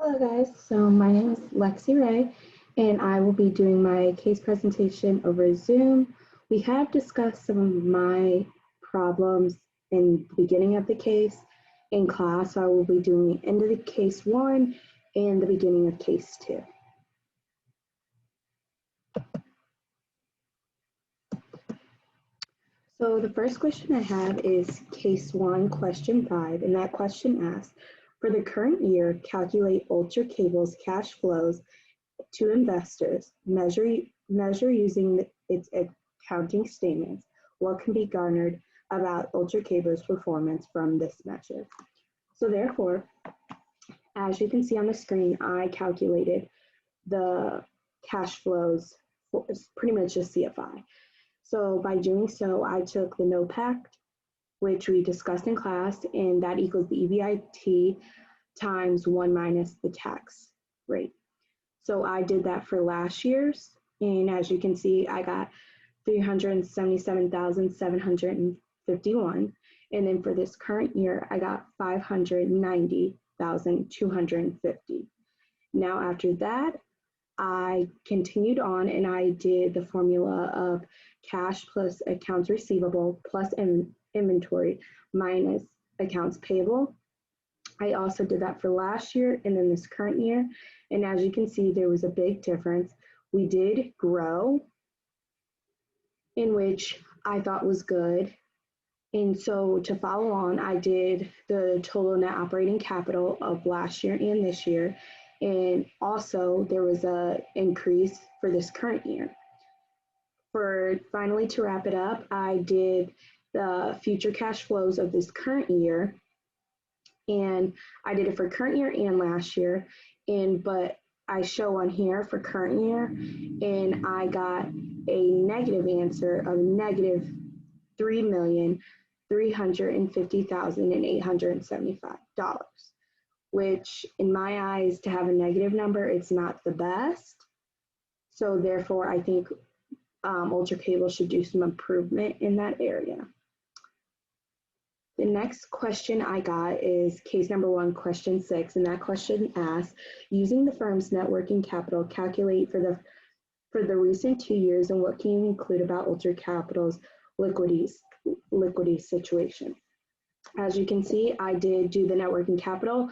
Hello guys, so my name is Lexi Ray and I will be doing my case presentation over Zoom. We have discussed some of my problems in the beginning of the case in class, so I will be doing the end of the case one and the beginning of case two. So the first question I have is case one, question 5, and that question asks, for the current year, calculate Ultra Cable's cash flows to investors, measure using its accounting statements what can be garnered about Ultra Cable's performance from this measure. So therefore, as you can see on the screen, I calculated the cash flows for pretty much just CFI. So by doing so, I took the NOPAT, which we discussed in class, and that equals the EBIT times 1 minus the tax rate. So I did that for last year's, and as you can see, I got 377,751. And then for this current year, I got 590,250. Now after that, I continued on and I did the formula of cash plus accounts receivable plus inventory minus accounts payable. I also did that for last year and then this current year. And as you can see, there was a big difference. We did grow, in which I thought was good. And so to follow on, I did the total net operating capital of last year and this year. And also there was an increase for this current year. Finally, to wrap it up, I did the future cash flows of this current year. And I did it for current year and last year. But I show on here for current year, and I got a negative answer of negative $3,350,875, which in my eyes, to have a negative number, it's not the best. So therefore, I think Ultra Cable should do some improvement in that area. The next question I got is case number 1, question 6, and that question asks, using the firm's net working capital, calculate for the recent 2 years and what can you include about Ultra Capital's liquidity situation. As you can see, I did do the net working capital,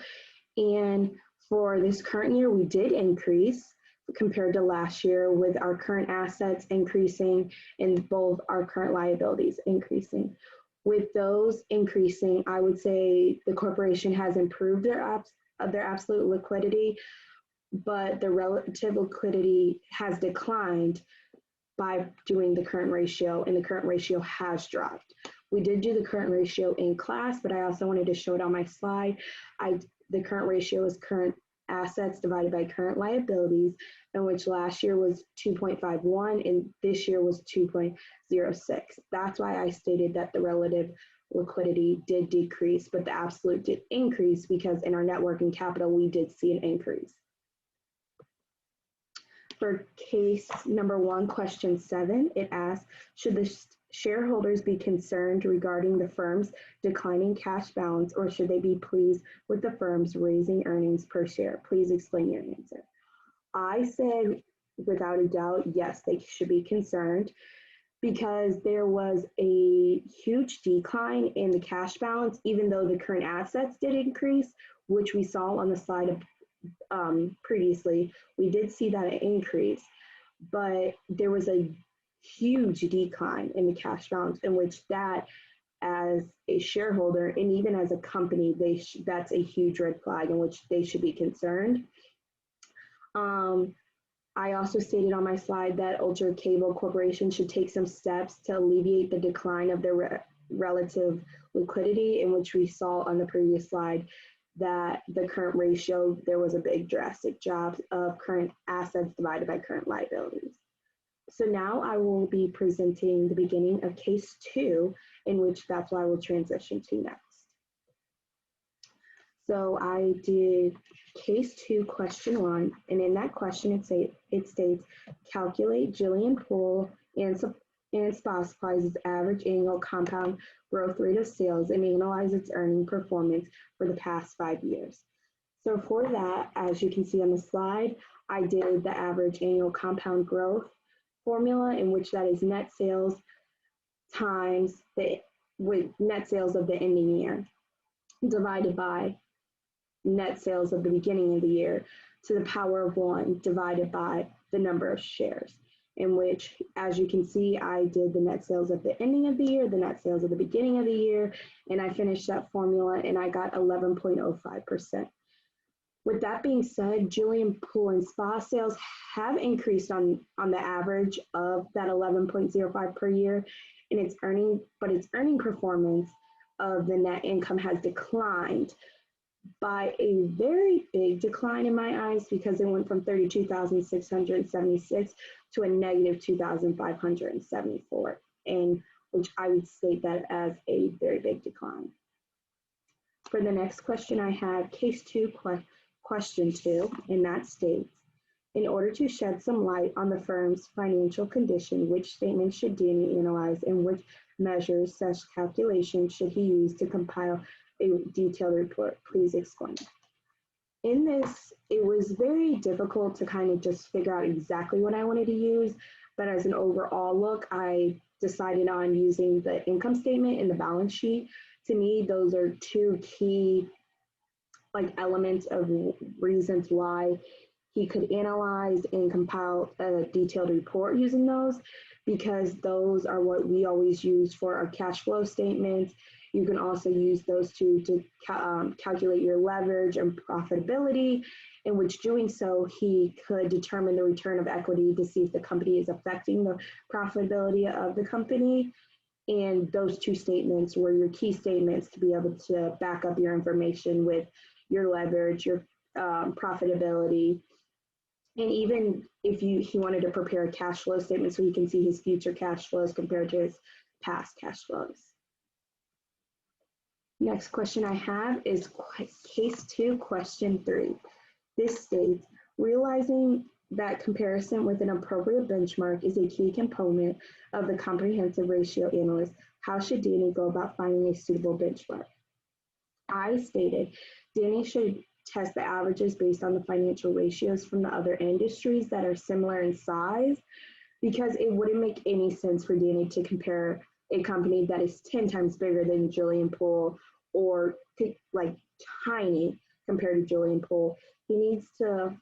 and for this current year, we did increase compared to last year with our current assets increasing and both our current liabilities increasing. With those increasing, I would say the corporation has improved their absolute liquidity, but the relative liquidity has declined by doing the current ratio, and the current ratio has dropped. We did do the current ratio in class, but I also wanted to show it on my slide. The current ratio is current assets divided by current liabilities, in which last year was 2.51 and this year was 2.06. That's why I stated that the relative liquidity did decrease, but the absolute did increase because in our net working capital, we did see an increase. For case number 1, question 7, it asks, should the shareholders be concerned regarding the firm's declining cash balance, or should they be pleased with the firm's raising earnings per share? Please explain your answer. I said, without a doubt, yes, they should be concerned because there was a huge decline in the cash balance, even though the current assets did increase, which we saw on the slide previously. We did see that increase, but there was a huge decline in the cash balance, in which that, as a shareholder and even as a company, that's a huge red flag in which they should be concerned. I also stated on my slide that Ultra Cable Corporation should take some steps to alleviate the decline of their relative liquidity, in which we saw on the previous slide that the current ratio, there was a big drastic drop of current assets divided by current liabilities. So now I will be presenting the beginning of case 2, in which that's what I will transition to next. So I did case 2, question 1, and in that question it states, calculate Jillian Pool and Spa Supplies' average annual compound growth rate of sales and analyze its earning performance for the past 5 years. So for that, as you can see on the slide, I did the average annual compound growth formula, in which that is net sales times the with net sales of the ending year divided by net sales of the beginning of the year to the power of 1 divided by the number of shares, in which, as you can see, I did the net sales of the ending of the year, the net sales of the beginning of the year, and I finished that formula and I got 11.05%. With that being said, Julian Pool and Spa sales have increased on the average of that 11.05 per year, and its earning performance of the net income has declined by a very big decline in my eyes, because it went from 32,676 to a negative 2,574, and which I would state that as a very big decline. For the next question, I have case 2, question 2, and that states, in order to shed some light on the firm's financial condition, which statements should Danny analyze and which measures / calculations should he use to compile a detailed report? Please explain. In this, it was very difficult to kind of just figure out exactly what I wanted to use, but as an overall look, I decided on using the income statement and the balance sheet. To me, those are two key elements of reasons why he could analyze and compile a detailed report using those, because those are what we always use for our cash flow statements. You can also use those two to calculate your leverage and profitability, in which doing so, he could determine the return of equity to see if the company is affecting the profitability of the company. And those two statements were your key statements to be able to back up your information with your leverage, your profitability. And even if he wanted to prepare a cash flow statement so he can see his future cash flows compared to his past cash flows. Next question I have is case 2, question 3. This states, realizing that comparison with an appropriate benchmark is a key component of the comprehensive ratio analyst, how should Danny go about finding a suitable benchmark? I stated Danny should test the averages based on the financial ratios from the other industries that are similar in size, because it wouldn't make any sense for Danny to compare a company that is 10 times bigger than Julian Pool or tiny compared to Julian Pool. He needs to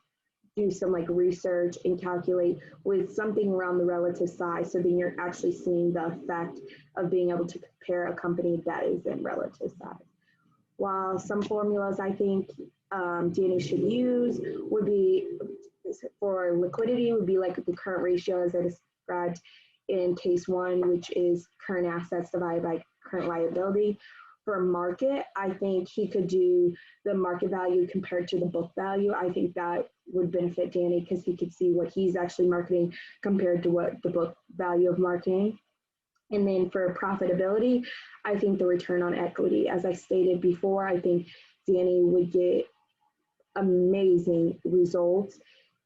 do some research and calculate with something around the relative size, so then you're actually seeing the effect of being able to compare a company that is in relative size. While some formulas I think Danny should use would be for liquidity, would be like the current ratio as I described in case 1, which is current assets divided by current liability. For market, I think he could do the market value compared to the book value. I think that would benefit Danny because he could see what he's actually marketing compared to what the book value of marketing. And then for profitability, I think the return on equity, as I stated before, I think Danny would get amazing results,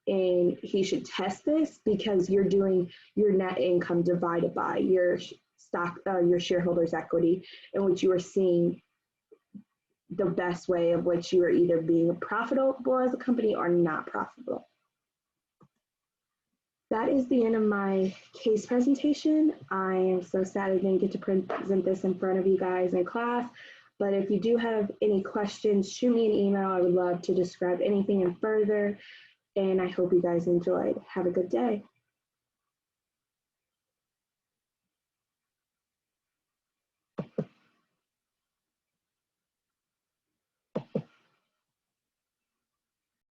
and he should test this because you're doing your net income divided by your your shareholders' equity, in which you are seeing the best way of which you are either being profitable as a company or not profitable. That is the end of my case presentation. I am so sad I didn't get to present this in front of you guys in class, but if you do have any questions, shoot me an email. I would love to describe anything in further, and I hope you guys enjoyed. Have a good day.